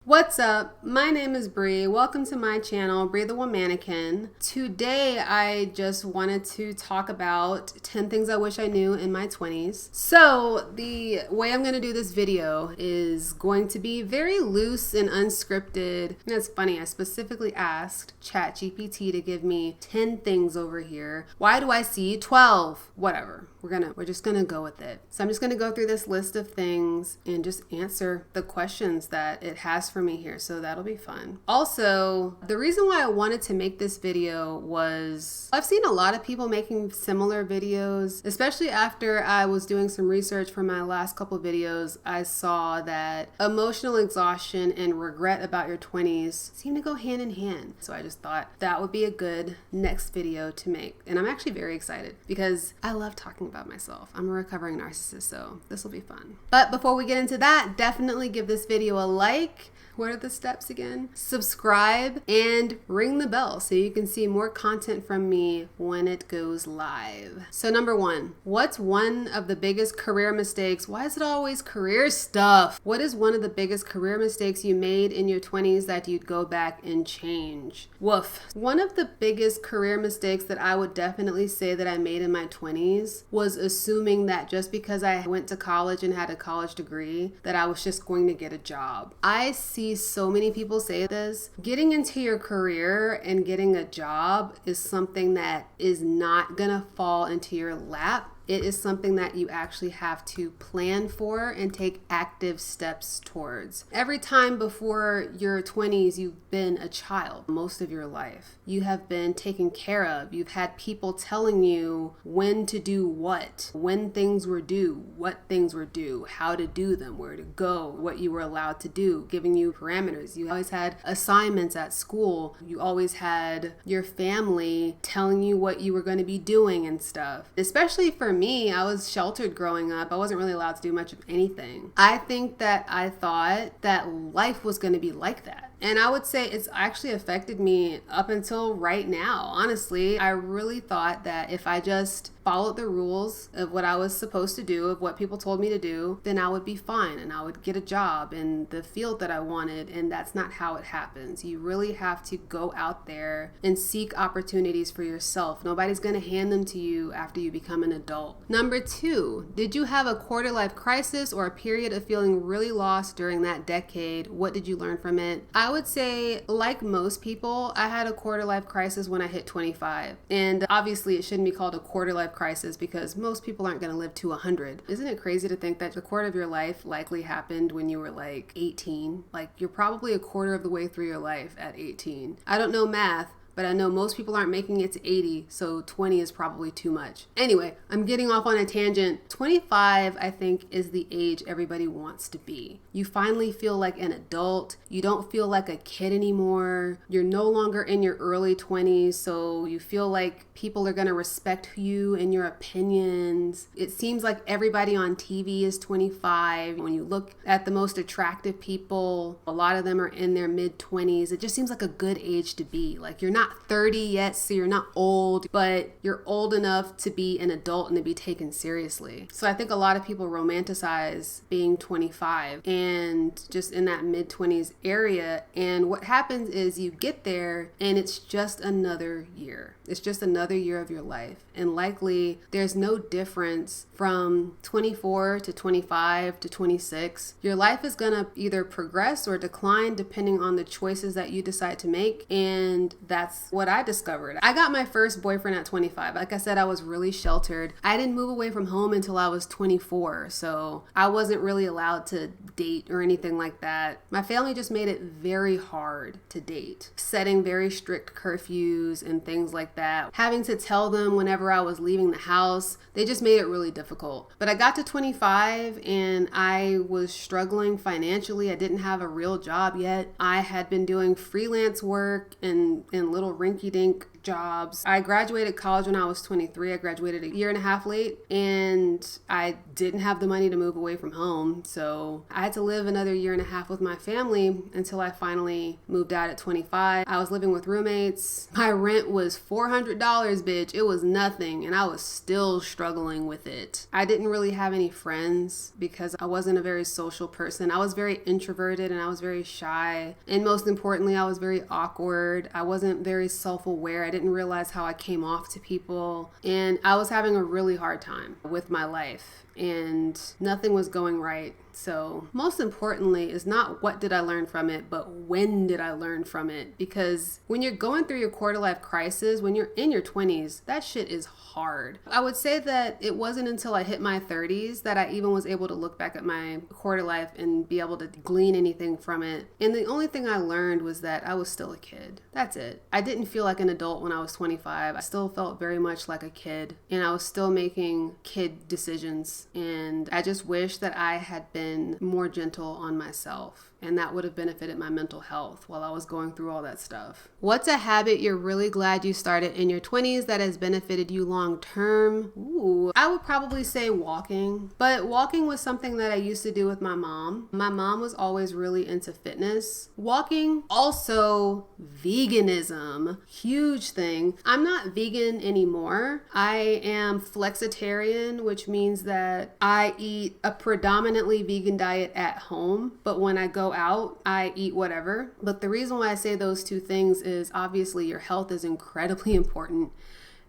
What's up? My name is Bree. Welcome to my channel, Bree the Womannequin. Today, I just wanted to talk about 10 things I wish I knew in my 20s. So, the way I'm going to do this video is going to be very loose and unscripted. And it's funny, I specifically asked ChatGPT to give me 10 things over here. Why do I see 12? Whatever. We're just gonna go with it. So I'm just gonna go through this list of things and just answer the questions that it has for me here. So that'll be fun. Also, the reason why I wanted to make this video was I've seen a lot of people making similar videos, especially after I was doing some research for my last couple videos. I saw that emotional exhaustion and regret about your 20s seem to go hand in hand. So I just thought that would be a good next video to make. And I'm actually very excited because I love talking about myself. I'm a recovering narcissist, so this will be fun. But before we get into that, definitely give this video a like. What are the steps again? Subscribe and ring the bell so you can see more content from me when it goes live. So number one, what's one of the biggest career mistakes? Why is it always career stuff? What is one of the biggest career mistakes you made in your 20s that you'd go back and change? Woof. One of the biggest career mistakes that I would definitely say that I made in my 20s was assuming that just because I went to college and had a college degree that I was just going to get a job. I see so many people say this. Getting into your career and getting a job is something that is not gonna fall into your lap. It is something that you actually have to plan for and take active steps towards. Every time before your 20s, you've been a child most of your life. You have been taken care of. You've had people telling you when to do what, when things were due, what things were due, how to do them, where to go, what you were allowed to do, giving you parameters. You always had assignments at school. You always had your family telling you what you were going to be doing and stuff. Especially for me, I was sheltered growing up. I wasn't really allowed to do much of anything. I think that I thought that life was going to be like that. And I would say it's actually affected me up until right now. Honestly, I really thought that if I just followed the rules of what I was supposed to do, of what people told me to do, then I would be fine and I would get a job in the field that I wanted. And that's not how it happens. You really have to go out there and seek opportunities for yourself. Nobody's going to hand them to you after you become an adult. Number two, did you have a quarter life crisis or a period of feeling really lost during that decade? What did you learn from it? I would say, like most people, I had a quarter life crisis when I hit 25. And obviously it shouldn't be called a quarter life crisis because most people aren't going to live to 100. Isn't it crazy to think that the quarter of your life likely happened when you were like 18? Like you're probably a quarter of the way through your life at 18. I don't know math, but I know most people aren't making it to 80, so 20 is probably too much. Anyway, I'm getting off on a tangent. 25, I think, is the age everybody wants to be. You finally feel like an adult. You don't feel like a kid anymore. You're no longer in your early 20s, so you feel like people are gonna respect you and your opinions. It seems like everybody on TV is 25. When you look at the most attractive people, a lot of them are in their mid-20s. It just seems like a good age to be. Like you're not 30 yet, so you're not old, but you're old enough to be an adult and to be taken seriously. So I think a lot of people romanticize being 25 and just in that mid-20s area. And what happens is you get there and it's just another year. It's just another year of your life. And likely there's no difference from 24 to 25 to 26. Your life is gonna either progress or decline depending on the choices that you decide to make. And that's what I discovered. I got my first boyfriend at 25. Like I said, I was really sheltered. I didn't move away from home until I was 24. So I wasn't really allowed to date or anything like that. My family just made it very hard to date, setting very strict curfews and things like that. Having to tell them whenever I was leaving the house, they just made it really difficult. But I got to 25 and I was struggling financially. I didn't have a real job yet. I had been doing freelance work and little rinky-dink jobs. I graduated college when I was 23. I graduated a year and a half late, and I didn't have the money to move away from home. So I had to live another year and a half with my family until I finally moved out at 25. I was living with roommates. My rent was $400, bitch. It was nothing, and I was still struggling with it. I didn't really have any friends because I wasn't a very social person. I was very introverted and I was very shy. And most importantly, I was very awkward. I wasn't very self-aware. I didn't realize how I came off to people. And I was having a really hard time with my life, and nothing was going right. So most importantly is not what did I learn from it, but when did I learn from it? Because when you're going through your quarter life crisis, when you're in your 20s, that shit is hard. I would say that it wasn't until I hit my 30s that I even was able to look back at my quarter life and be able to glean anything from it. And the only thing I learned was that I was still a kid. That's it. I didn't feel like an adult when I was 25. I still felt very much like a kid, and I was still making kid decisions. And I just wish that I had been more gentle on myself, and that would have benefited my mental health while I was going through all that stuff. What's a habit you're really glad you started in your 20s that has benefited you long term? Ooh, I would probably say walking. But walking was something that I used to do with my mom. My mom was always really into fitness. Walking, also veganism, huge thing. I'm not vegan anymore. I am flexitarian, which means that I eat a predominantly vegan diet at home, but when I go out, I eat whatever. But the reason why I say those two things is obviously your health is incredibly important.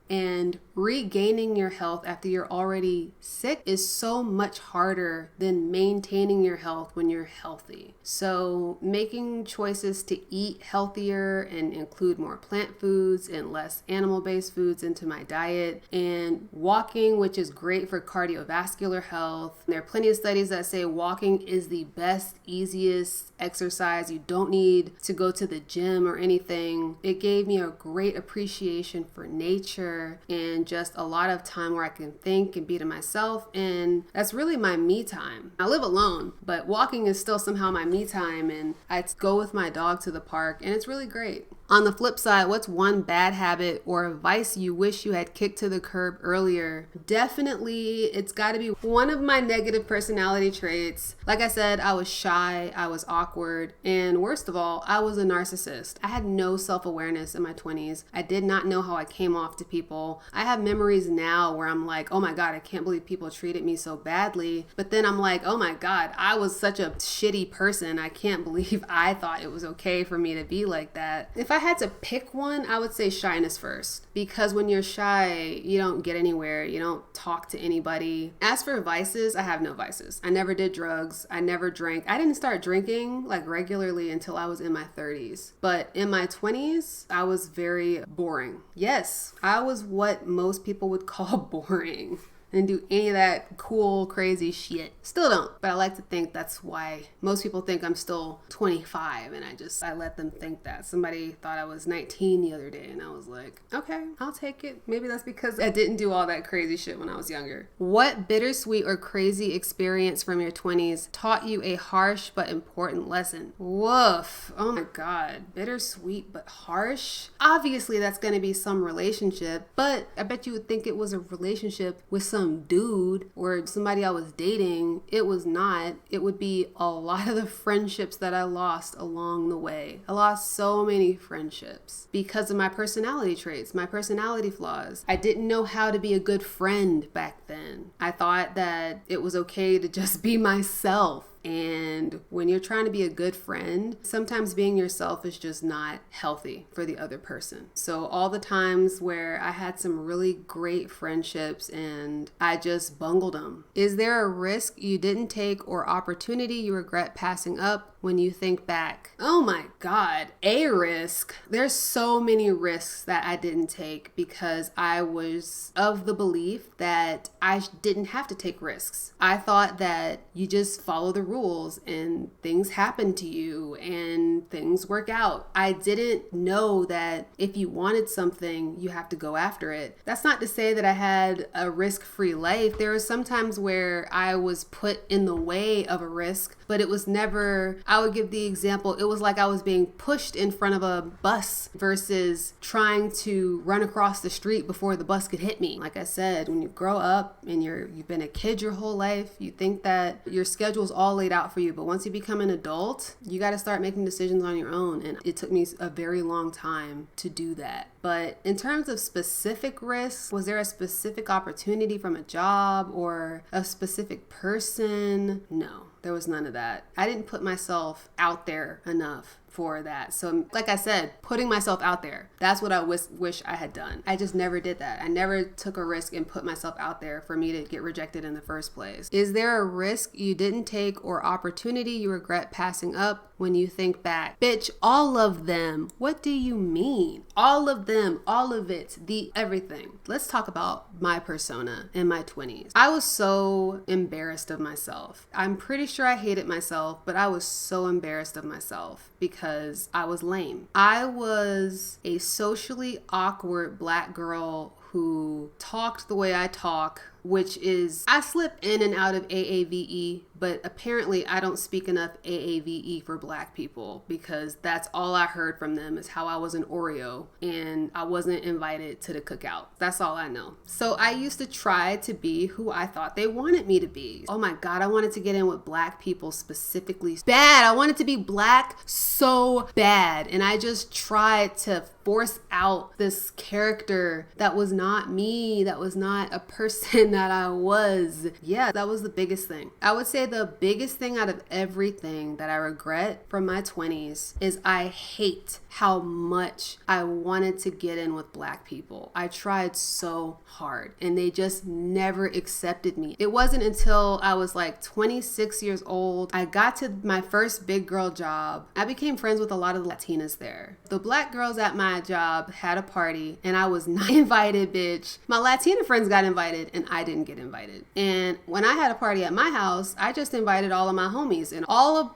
And regaining your health after you're already sick is so much harder than maintaining your health when you're healthy. So making choices to eat healthier and include more plant foods and less animal-based foods into my diet, and walking, which is great for cardiovascular health. There are plenty of studies that say walking is the best, easiest exercise. You don't need to go to the gym or anything. It gave me a great appreciation for nature and just a lot of time where I can think and be to myself, and that's really my me time. I live alone, but walking is still somehow my me time, and I go with my dog to the park, and it's really great. On the flip side, what's one bad habit or advice you wish you had kicked to the curb earlier? Definitely, it's got to be one of my negative personality traits. Like I said, I was shy, I was awkward, and worst of all, I was a narcissist. I had no self-awareness in my 20s. I did not know how I came off to people. I have memories now where I'm like, oh my God, I can't believe people treated me so badly. But then I'm like, oh my God, I was such a shitty person. I can't believe I thought it was okay for me to be like that. If I had to pick one, I would say shyness first, because when you're shy, you don't get anywhere. You don't talk to anybody. As for vices, I have no vices. I never did drugs. I never drank. I didn't start drinking like regularly until I was in my 30s. But in my 20s, I was very boring. Yes, I was what most people would call boring. And do any of that cool, crazy shit. Still don't, but I like to think that's why most people think I'm still 25, and I let them think that. Somebody thought I was 19 the other day, and I was like, okay, I'll take it. Maybe that's because I didn't do all that crazy shit when I was younger. What bittersweet or crazy experience from your 20s taught you a harsh but important lesson? Woof. Oh my God. Bittersweet but harsh? Obviously, that's going to be some relationship, but I bet you would think it was a relationship with some dude or somebody I was dating. It was not. It would be a lot of the friendships that I lost along the way. I lost so many friendships because of my personality traits, my personality flaws. I didn't know how to be a good friend back then. I thought that it was okay to just be myself. And when you're trying to be a good friend, sometimes being yourself is just not healthy for the other person. So all the times where I had some really great friendships and I just bungled them. Is there a risk you didn't take or opportunity you regret passing up when you think back? Oh my God, a risk. There's so many risks that I didn't take because I was of the belief that I didn't have to take risks. I thought that you just follow the rules and things happen to you and things work out. I didn't know that if you wanted something, you have to go after it. That's not to say that I had a risk-free life. There were some times where I was put in the way of a risk, but it was never, I would give the example, it was like I was being pushed in front of a bus versus trying to run across the street before the bus could hit me. Like I said, when you grow up and you've been a kid your whole life, you think that your schedule's all laid out for you. But once you become an adult, you got to start making decisions on your own. And it took me a very long time to do that. But in terms of specific risks, was there a specific opportunity from a job or a specific person? No, there was none of that. I didn't put myself out there enough for that. So like I said, putting myself out there, that's what I wish I had done. I just never did that. I never took a risk and put myself out there for me to get rejected in the first place. Is there a risk you didn't take or opportunity you regret passing up when you think back? Bitch, all of them. What do you mean? All of them, all of it, the everything. Let's talk about my persona in my 20s. I was so embarrassed of myself. I'm pretty sure I hated myself, but I was so embarrassed of myself because I was lame. I was a socially awkward Black girl who talked the way I talk, which is, I slip in and out of AAVE, but apparently I don't speak enough AAVE for Black people because that's all I heard from them is how I was an Oreo and I wasn't invited to the cookout. That's all I know. So I used to try to be who I thought they wanted me to be. Oh my God, I wanted to get in with Black people specifically bad. I wanted to be Black so bad. And I just tried to force out this character that was not me, that was not a person that I was. Yeah, that was the biggest thing. I would say the biggest thing out of everything that I regret from my 20s is I hate how much I wanted to get in with Black people. I tried so hard and they just never accepted me. It wasn't until I was like 26 years old, I got to my first big girl job. I became friends with a lot of the Latinas there. The Black girls at my job had a party and I was not invited, bitch. My Latina friends got invited and I didn't get invited. And when I had a party at my house, I just invited all of my homies, and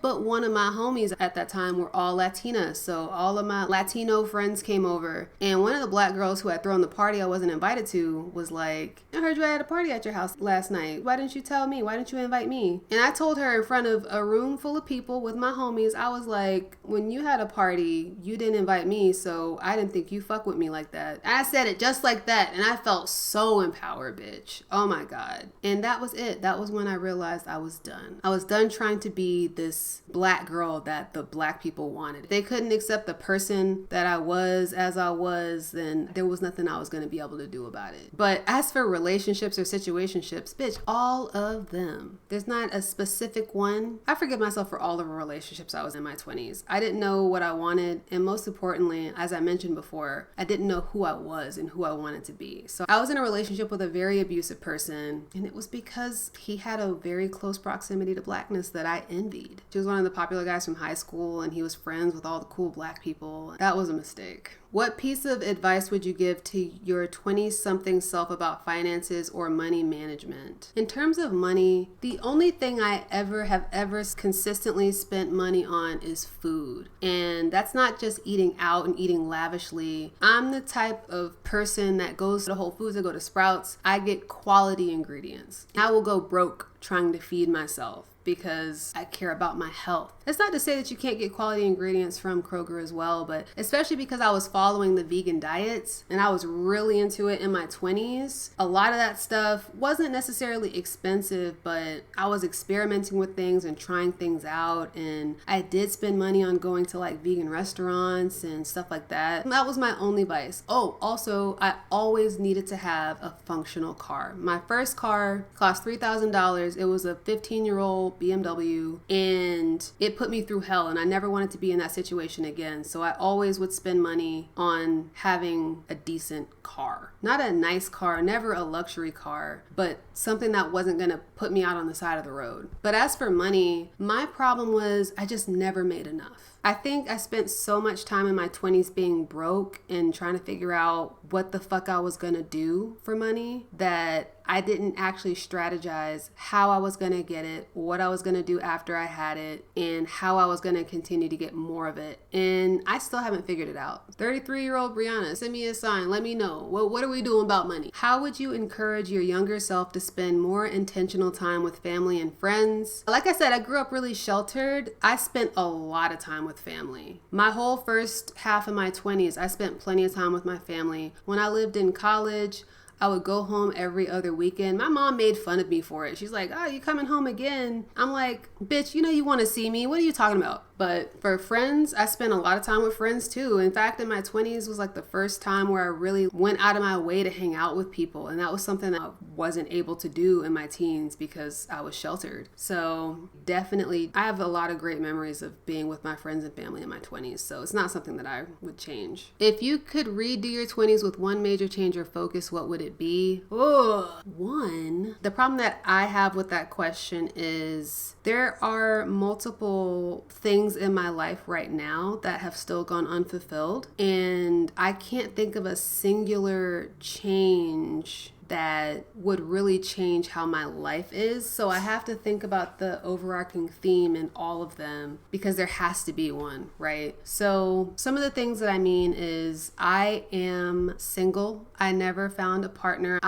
but one of my homies at that time were all Latinas. So all of my Latino friends came over, and one of the Black girls who had thrown the party I wasn't invited to was like, I heard you had a party at your house last night. Why didn't you tell me? Why didn't you invite me? And I told her in front of a room full of people with my homies, I was like, when you had a party, you didn't invite me, so I didn't think you fuck with me like that. And I said it just like that, and I felt so empowered, bitch. Oh my God. And that was it. That was when I realized I was done. I was done trying to be this Black girl that the Black people wanted. If they couldn't accept the person that I was as I was, then there was nothing I was going to be able to do about it. But as for relationships or situationships, bitch, all of them. There's not a specific one. I forgive myself for all of the relationships I was in my 20s. I didn't know what I wanted. And most importantly, as I mentioned before, I didn't know who I was and who I wanted to be. So I was in a relationship with a very abusive person, and it was because he had a very close proximity to Blackness that I envied. He was one of the popular guys from high school, and he was friends with all the cool Black people. That was a mistake. What piece of advice would you give to your 20-something self about finances or money management? In terms of money, the only thing I have ever consistently spent money on is food. And that's not just eating out and eating lavishly. I'm the type of person that goes to Whole Foods, I go to Sprouts, I get quality ingredients. I will go broke trying to feed myself because I care about my health. It's not to say that you can't get quality ingredients from Kroger as well, but especially because I was following the vegan diets and I was really into it in my 20s, a lot of that stuff wasn't necessarily expensive, but I was experimenting with things and trying things out, and I did spend money on going to like vegan restaurants and stuff like that. That was my only vice. Oh, also, I always needed to have a functional car. My first car cost $3,000. It was a 15-year-old BMW, and it put me through hell, and I never wanted to be in that situation again. So I always would spend money on having a decent car. Not a nice car, never a luxury car, but something that wasn't gonna put me out on the side of the road. But as for money, my problem was I just never made enough. I think I spent so much time in my 20s being broke and trying to figure out what the fuck I was gonna do for money that I didn't actually strategize how I was gonna get it, what I was gonna do after I had it, and how I was gonna continue to get more of it. And I still haven't figured it out. 33-year-old Brianna, send me a sign. Let me know. What are we doing about money? How would you encourage your younger self to spend more intentional time with family and friends? Like I said, I grew up really sheltered. I spent a lot of time with family. My whole first half of my 20s, I spent plenty of time with my family. When I lived in college, I would go home every other weekend. My mom made fun of me for it. She's like, oh, you coming home again? I'm like, bitch, you know you want to see me. What are you talking about? But for friends, I spent a lot of time with friends too. In fact, in my 20s was like the first time where I really went out of my way to hang out with people. And that was something that I wasn't able to do in my teens because I was sheltered. So definitely, I have a lot of great memories of being with my friends and family in my 20s. So it's not something that I would change. If you could redo your 20s with one major change or focus, what would it be? Oh, one. The problem that I have with that question is there are multiple things in my life right now that have still gone unfulfilled, and I can't think of a singular change that would really change how my life is. So I have to think about the overarching theme in all of them because there has to be one, right? So some of the things that I mean is I am single. I never found a partner.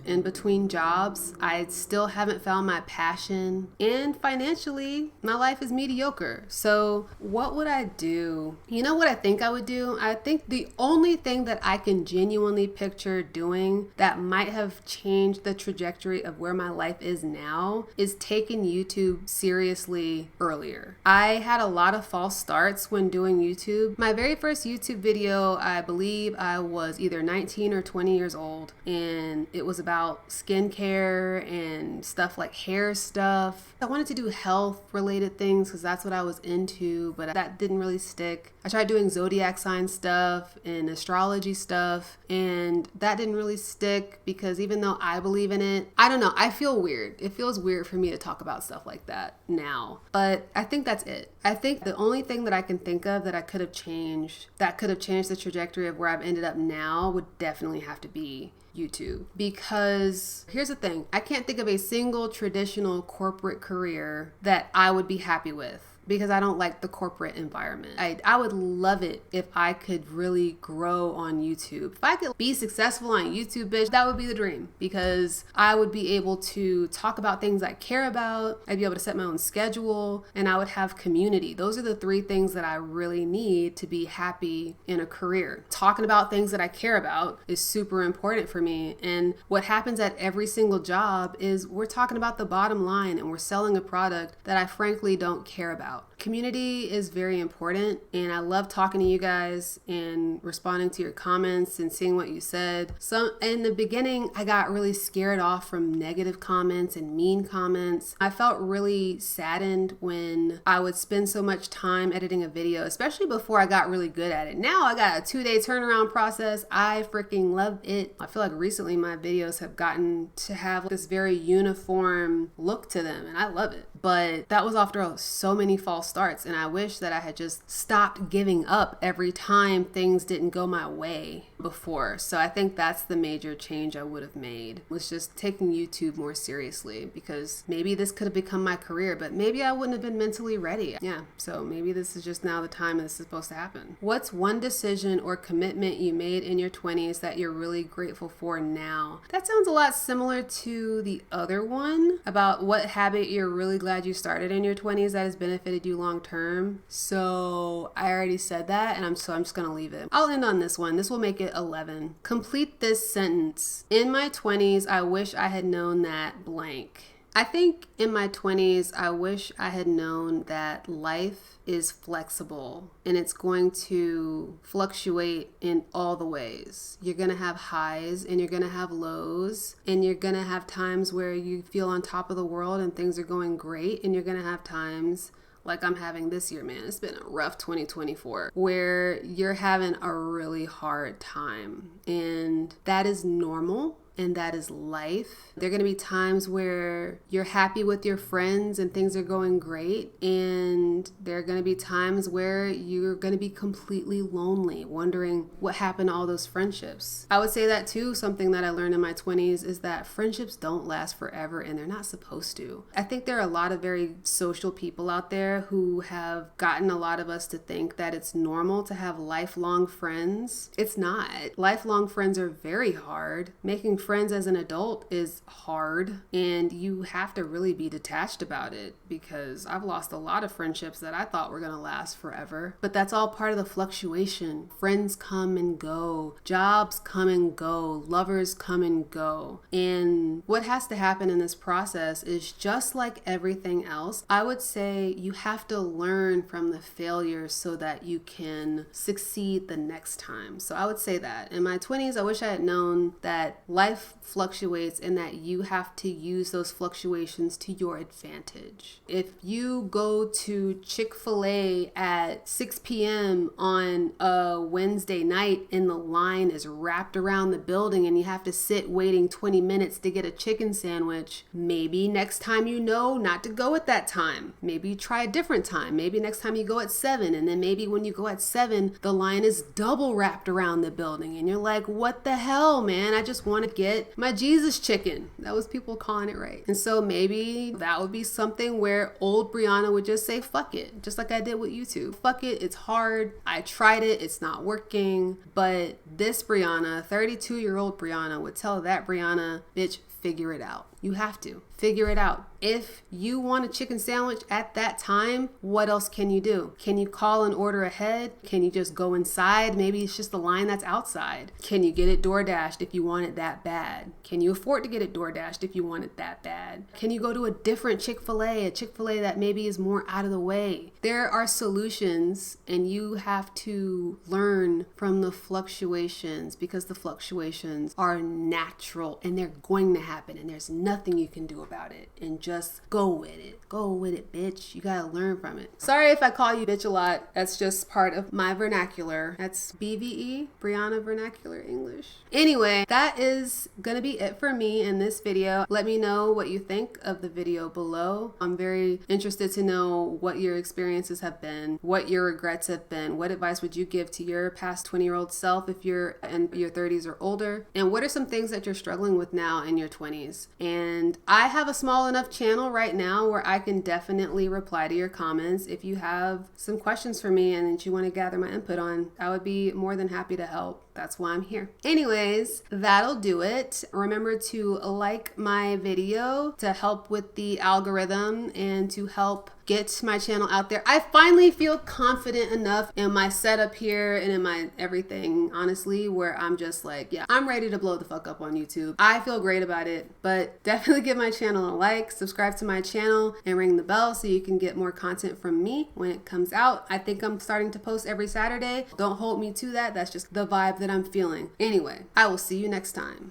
In between jobs, I still haven't found my passion, and financially, my life is mediocre. So what would I do? You know what I think I would do? I think the only thing that I can genuinely picture doing that might have changed the trajectory of where my life is now is taking YouTube seriously earlier. I had a lot of false starts when doing YouTube. My very first YouTube video, I believe I was either 19 or 20 years old, and it was about skincare and stuff like hair stuff. I wanted to do health related things because that's what I was into, but that didn't really stick. I tried doing zodiac sign stuff and astrology stuff, and that didn't really stick because even though I believe in it, I don't know, I feel weird. It feels weird for me to talk about stuff like that now, but I think that's it. I think the only thing that I can think of that could have changed the trajectory of where I've ended up now would definitely have to be YouTube. Because here's the thing, I can't think of a single traditional corporate career that I would be happy with, because I don't like the corporate environment. I would love it if I could really grow on YouTube. If I could be successful on YouTube, bitch, that would be the dream, because I would be able to talk about things I care about. I'd be able to set my own schedule, and I would have community. Those are the three things that I really need to be happy in a career. Talking about things that I care about is super important for me. And what happens at every single job is we're talking about the bottom line and we're selling a product that I frankly don't care about. Community is very important, and I love talking to you guys and responding to your comments and seeing what you said. So in the beginning, I got really scared off from negative comments and mean comments. I felt really saddened when I would spend so much time editing a video, especially before I got really good at it. Now I got a 2-day turnaround process. I freaking love it. I feel like recently my videos have gotten to have this very uniform look to them, and I love it. But that was after so many false starts, and I wish that I had just stopped giving up every time things didn't go my way before. So I think that's the major change I would have made, was just taking YouTube more seriously, because maybe this could have become my career, but maybe I wouldn't have been mentally ready. Yeah, so maybe this is just now the time this is supposed to happen. What's one decision or commitment you made in your 20s that you're really grateful for now? That sounds a lot similar to the other one about what habit you're really glad you started in your 20s that has benefited you long term. So I already said that, and I'm just gonna leave it. I'll end on this one. This will make it 11. Complete this sentence. In my 20s, I wish I had known that blank. I think in my 20s, I wish I had known that life is flexible and it's going to fluctuate in all the ways. You're going to have highs and you're going to have lows, and you're going to have times where you feel on top of the world and things are going great, and you're going to have times like I'm having this year, man. It's been a rough 2024 where you're having a really hard time, and that is normal. and that is life. There are going to be times where you're happy with your friends and things are going great, and there are going to be times where you're going to be completely lonely, wondering what happened to all those friendships. I would say that too. Something that I learned in my 20s is that friendships don't last forever, and they're not supposed to. I think there are a lot of very social people out there who have gotten a lot of us to think that it's normal to have lifelong friends. It's not. Lifelong friends are very hard. Making friends as an adult is hard, and you have to really be detached about it, because I've lost a lot of friendships that I thought were going to last forever. But that's all part of the fluctuation. Friends come and go. Jobs come and go. Lovers come and go. And what has to happen in this process is just like everything else. I would say you have to learn from the failures so that you can succeed the next time. So I would say that. In my 20s, I wish I had known that life fluctuates and that you have to use those fluctuations to your advantage. If you go to Chick-fil-A at 6 p.m. on a Wednesday night and the line is wrapped around the building and you have to sit waiting 20 minutes to get a chicken sandwich, maybe next time you know not to go at that time. Maybe you try a different time. Maybe next time you go at 7, and then maybe when you go at 7, the line is double wrapped around the building and you're like, what the hell, man? I just want to get my Jesus chicken. That was people calling it right. And so maybe that would be something where old Brianna would just say, fuck it. Just like I did with YouTube. Fuck it. It's hard. I tried it. It's not working. But this Brianna, 32-year-old Brianna, would tell that Brianna, bitch, figure it out. You have to figure it out. If you want a chicken sandwich at that time, what else can you do? Can you call and order ahead? Can you just go inside? Maybe it's just the line that's outside. Can you get it DoorDashed if you want it that bad? Can you afford to get it DoorDashed if you want it that bad? Can you go to a different Chick-fil-A, a Chick-fil-A that maybe is more out of the way? There are solutions, and you have to learn from the fluctuations, because the fluctuations are natural and they're going to happen, and there's nothing you can do about it. And just go with it. Go with it, bitch. You gotta learn from it. Sorry if I call you bitch a lot. That's just part of my vernacular. That's BVE, Brianna Vernacular English. Anyway, that is gonna be it for me in this video. Let me know what you think of the video below. I'm very interested to know what your experiences have been, what your regrets have been. What advice would you give to your past 20-year-old self if you're in your 30s or older? And what are some things that you're struggling with now in your 20s? And I have a small enough channel right now where I can definitely reply to your comments. If you have some questions for me and that you want to gather my input on, I would be more than happy to help. That's why I'm here. Anyways, that'll do it. Remember to like my video to help with the algorithm and to help get my channel out there. I finally feel confident enough in my setup here and in my everything, honestly, where I'm just like, yeah, I'm ready to blow the fuck up on YouTube. I feel great about it, but definitely give my channel a like, subscribe to my channel, and ring the bell so you can get more content from me when it comes out. I think I'm starting to post every Saturday. Don't hold me to that. That's just the vibe that I'm feeling. Anyway, I will see you next time.